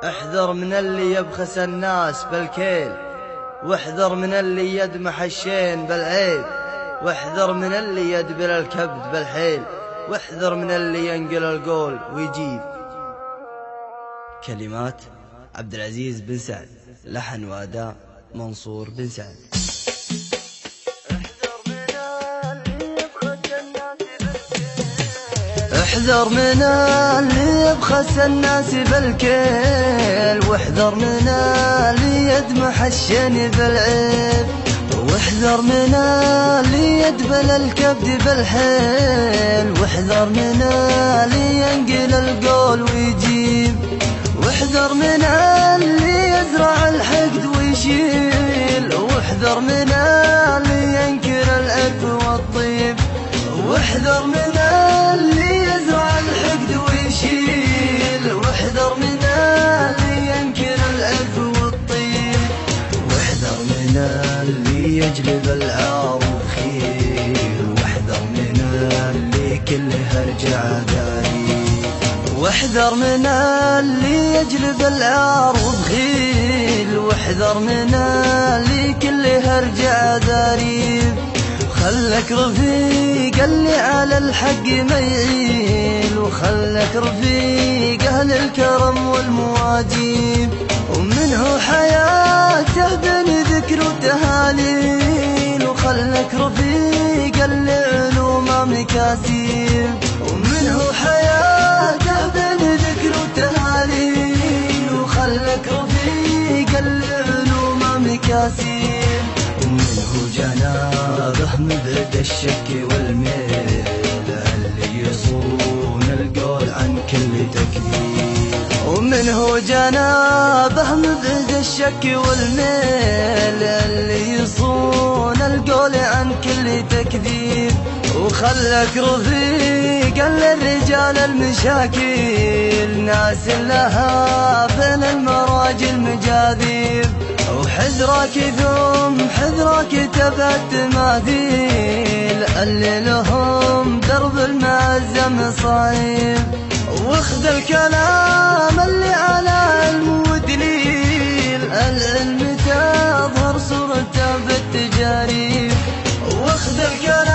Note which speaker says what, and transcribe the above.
Speaker 1: احذر من اللي يبخس الناس بالكيل، واحذر من اللي يدمح الشين بالعيب، واحذر من اللي يدبل الكبد بالحيل، واحذر من اللي ينقل القول ويجيب. كلمات عبد العزيز بن سعد، لحن وأداء منصور بن سعد. احذر من اللي يبخس الناس بالكيل، واحذر من اللي يدمح الشين بالعيب، واحذر من اللي يدبل الكبد بالحيل، واحذر من اللي ينقل القول ويجيب، واحذر من اللي يزرع الحقد ويشيل، واحذر من اللي ينكر العرف والطيب، واحذر من اللي يزرع الحقد ويشيل، واحذر من اللي ينكر العرف والطيب، واحذر من اللي يجلب العار بخيل، واحذر من اللي كله رجع داري، واحذر من اللي يجلب العار بخيل، واحذر من اللي كله رجع داري، خلك رفيق اللي على الحق ما يعيل، وخلك رفيق أهل الكرم والمواجيب، ومنه حياته بين ذكر وتهاليل، وخلك رفيق اللي علومه مكاسيب، ومنه حياته بين ذكر وتهاليل، وخلك رفيق اللي علومه مكاسيب، ومنه جنابه مبعد الشك والميل، اللي يصون القول عن كل تكذيب، ومنه جنابه مبعد الشك والميل، اللي يصون القول عن كل تكذيب، وخلك رفيق للرجال المشاكل، ناس لها بين المراجل مجاذيب، وحذرك ثم حذرك تبع التماثيل، اللي لهم درب المعزة مصايب، واخذ الكلام اللي على علم ودليل، العلم تظهر صورته بالتجارب، واخذ الكلام